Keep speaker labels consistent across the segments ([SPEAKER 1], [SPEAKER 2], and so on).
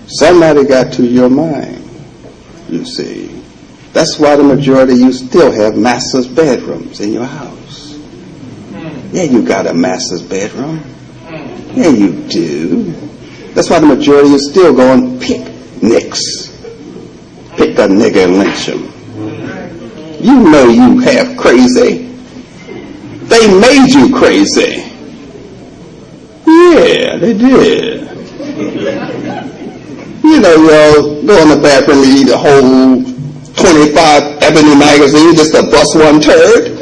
[SPEAKER 1] Somebody got to your mind, you see. That's why the majority of you still have master's bedrooms in your house. Yeah, you got a master's bedroom. Yeah, you do. That's why the majority of you still go on picnics. Pick a nigga and lynch him. You know you half crazy. They made you crazy. Yeah, they did. You know, y'all go in the bathroom and eat a whole 25 Ebony magazine just to bust one turd.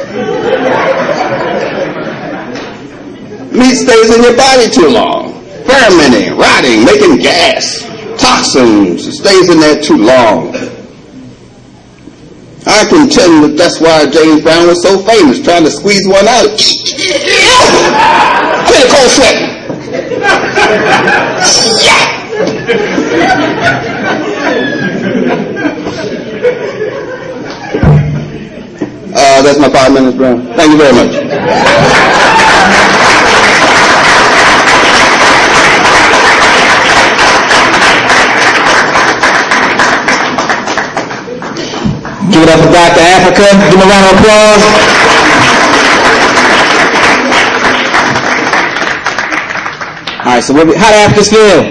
[SPEAKER 1] Meat stays in your body too long. Fermenting, rotting, making gas, toxins. It stays in there too long. I can tell you that that's why James Brown was so famous, trying to squeeze one out. I'm in a cold sweat. That's my 5 minutes, bro. Thank you very much.
[SPEAKER 2] Give it up for Dr. Afrika. Give him a round of applause. All right, so how do Africans feel?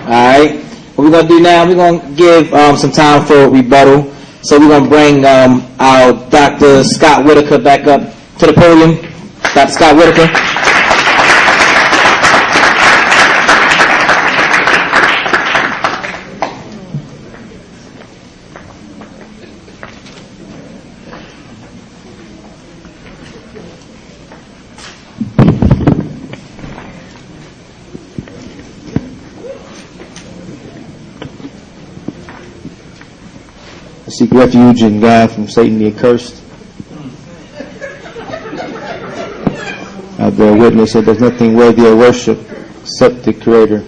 [SPEAKER 2] All right. What we're going to do now, we're going to give some time for rebuttal. So we're going to bring our Dr. Scott Whitaker back up to the podium. Dr. Scott Whitaker.
[SPEAKER 3] Seek refuge in God from Satan the accursed. I bear witness that there's nothing worthy of worship except the Creator.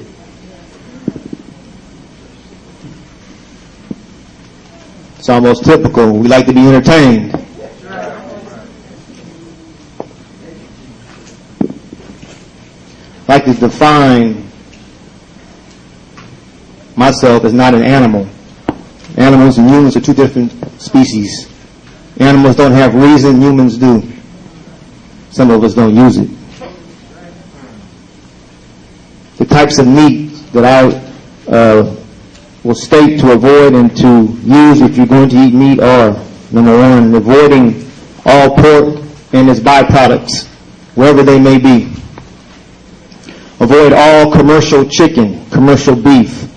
[SPEAKER 3] It's almost typical. We like to be entertained. I like to define myself as not an animal. Animals and humans are two different species. Animals don't have reason, humans do. Some of us don't use it. The types of meat that I will state to avoid and to use if you're going to eat meat are, number one, avoiding all pork and its byproducts, wherever they may be. Avoid all commercial chicken, commercial beef.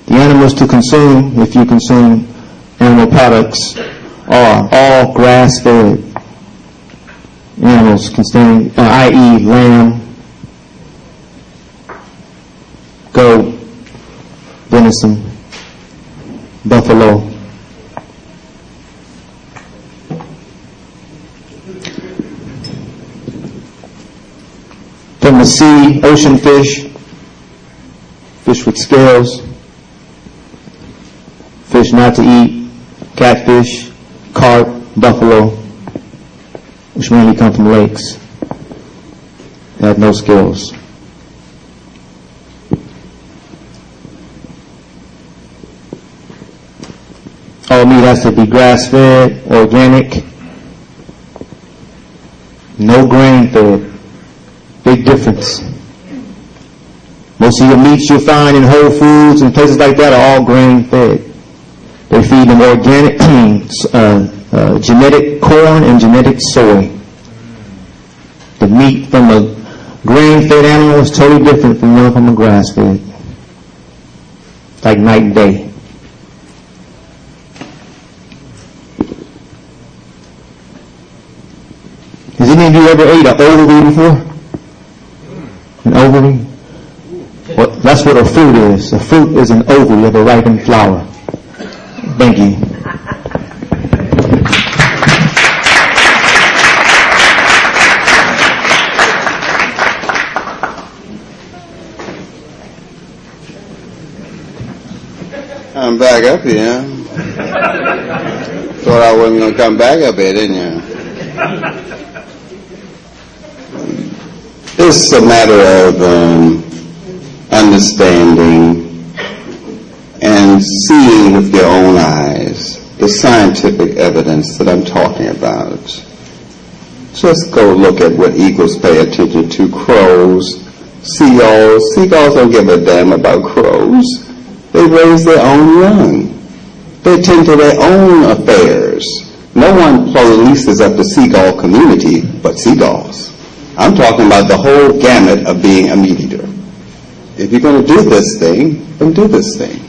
[SPEAKER 3] Animals to consume, if you consume animal products, are all grass-fed animals, containing, i.e. lamb, goat, venison, buffalo. From the sea, ocean fish, fish with scales, fish not to eat, catfish, carp, buffalo, which mainly come from lakes. They have no scales. All meat has to be grass-fed, organic, no grain-fed. Big difference. Most of your meats you'll find in Whole Foods and places like that are all grain-fed. They feed them organic, genetic corn and genetic soy. The meat from a grain-fed animal is totally different from one from a grass-fed. Like night and day. Has any of you ever ate an ovary before? An ovary? Well, that's what a fruit is. A fruit is an ovary of a ripened flower. Thank you.
[SPEAKER 1] I'm back up here. Thought I wasn't going to come back up here, didn't you? It's a matter of understanding and seeing with your own eyes the scientific evidence that I'm talking about. Just go look at what eagles pay attention to. Crows, seagulls. Seagulls don't give a damn about crows. They raise their own young. They tend to their own affairs. No one polices up the seagull community but seagulls. I'm talking about the whole gamut of being a meat eater. If you're going to do this thing, then do this thing.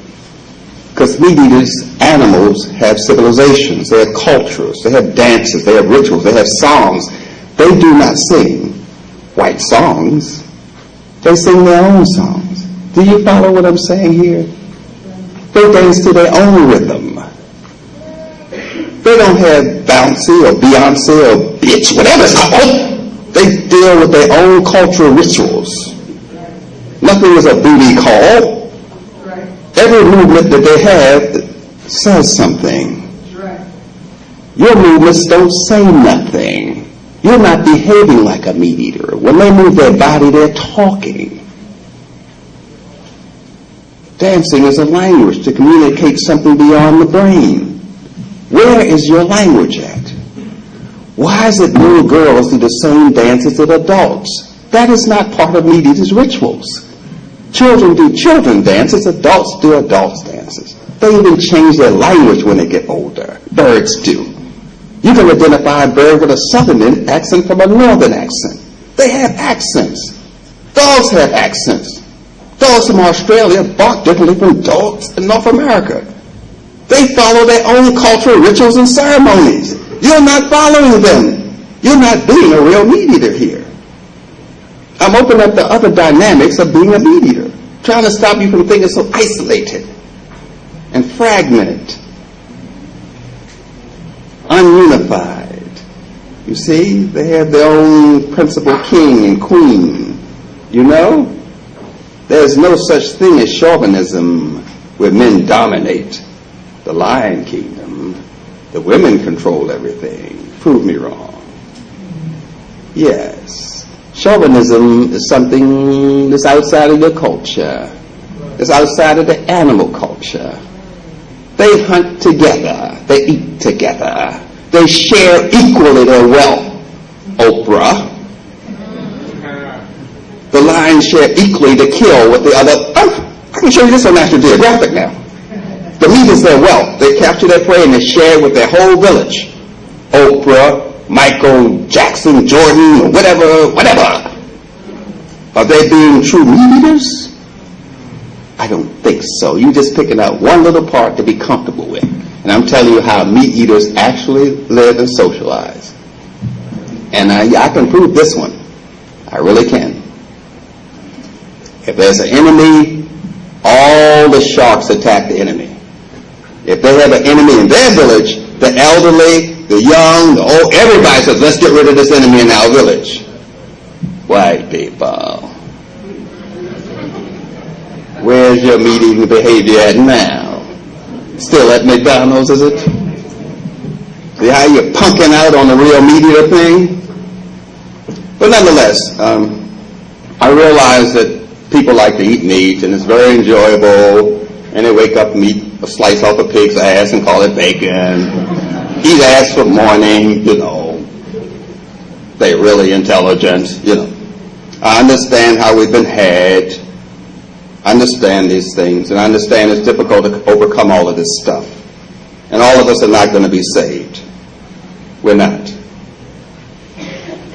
[SPEAKER 1] Because meat eaters, animals, have civilizations, they have cultures, they have dances, they have rituals, they have songs. They do not sing white songs. They sing their own songs. Do you follow what I'm saying here? They dance to their own rhythm. They don't have bouncy or Beyonce or bitch, whatever it's called. They deal with their own cultural rituals. Nothing is a booty call. Every movement that they have says something. Your movements don't say nothing. You're not behaving like a meat eater. When they move their body, they're talking. Dancing is a language to communicate something beyond the brain. Where is your language at? Why is it little girls do the same dances that adults? That is not part of meat eaters' rituals. Children do children dances, adults do adults dances. They even change their language when they get older. Birds do. You can identify a bird with a southern accent from a northern accent. They have accents. Dogs have accents. Dogs from Australia bark differently from dogs in North America. They follow their own cultural rituals and ceremonies. You're not following them. You're not being a real meat eater here. I'm opening up the other dynamics of being a meat eater, trying to stop you from thinking so isolated and fragmented, ununified. You see, they have their own principal king and queen. You know, there's no such thing as chauvinism where men dominate the lion kingdom. The women control everything. Prove me wrong. Yes. Chauvinism is something that's outside of your culture. It's outside of the animal culture. They hunt together. They eat together. They share equally their wealth. Oprah. The lions share equally the kill with the other. Oh, I can show you this on National Geographic now. The meat is their wealth. They capture their prey and they share it with their whole village. Oprah, Michael Jackson, Jordan, whatever. Are they being true meat eaters? I don't think so. You're just picking out one little part to be comfortable with. And I'm telling you how meat eaters actually live and socialize. And I can prove this one. I really can. If there's an enemy, all the sharks attack the enemy. If they have an enemy in their village, the elderly, the young, the old, everybody says, let's get rid of this enemy in our village. White people. Where's your meat eating behavior at now? Still at McDonald's, is it? See how you're punking out on the real meat eater thing? But nonetheless, I realize that people like to eat meat, and it's very enjoyable, and they wake up and eat a slice off a pig's ass and call it bacon. Eat ass for morning, you know. They're really intelligent, you know. I understand how we've been had. I understand these things, and I understand it's difficult to overcome all of this stuff. And all of us are not going to be saved. We're not.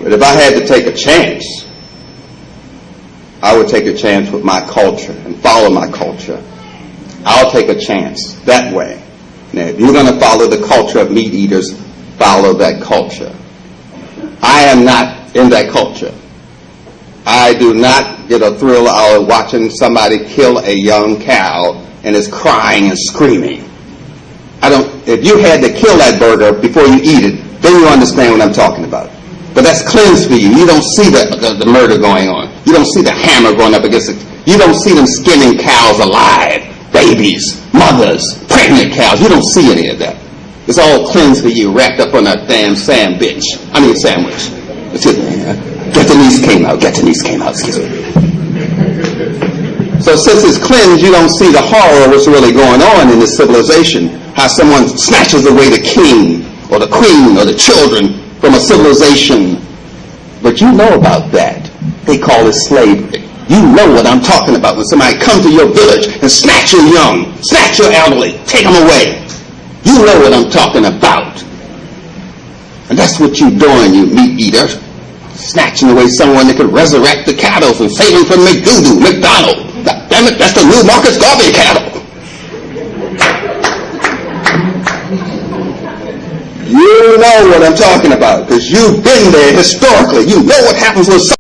[SPEAKER 1] But if I had to take a chance, I would take a chance with my culture and follow my culture. I'll take a chance that way. Now, if you're going to follow the culture of meat eaters, follow that culture. I am not in that culture. I do not get a thrill out of watching somebody kill a young cow and is crying and screaming. If you had to kill that burger before you eat it, then you understand what I'm talking about. But that's cleansed for you. You don't see the murder going on. You don't see the hammer going up against it. You don't see them skinning cows alive, babies, mothers, pregnant cows. You don't see any of that. It's all cleansed for you, wrapped up on that damn sandwich. Excuse me. Gatanese came out, excuse me. So since it's cleansed, you don't see the horror of what's really going on in this civilization. How someone snatches away the king or the queen or the children from a civilization. But you know about that. They call it slavery. You know what I'm talking about when somebody comes to your village and snatch your young, snatch your elderly, take them away. You know what I'm talking about. And that's what you're doing, you meat eater. Snatching away someone that could resurrect the cattle and save them from McDonald. Damn it, that's the new Marcus Garvey cattle. You know what I'm talking about because you've been there historically. You know what happens when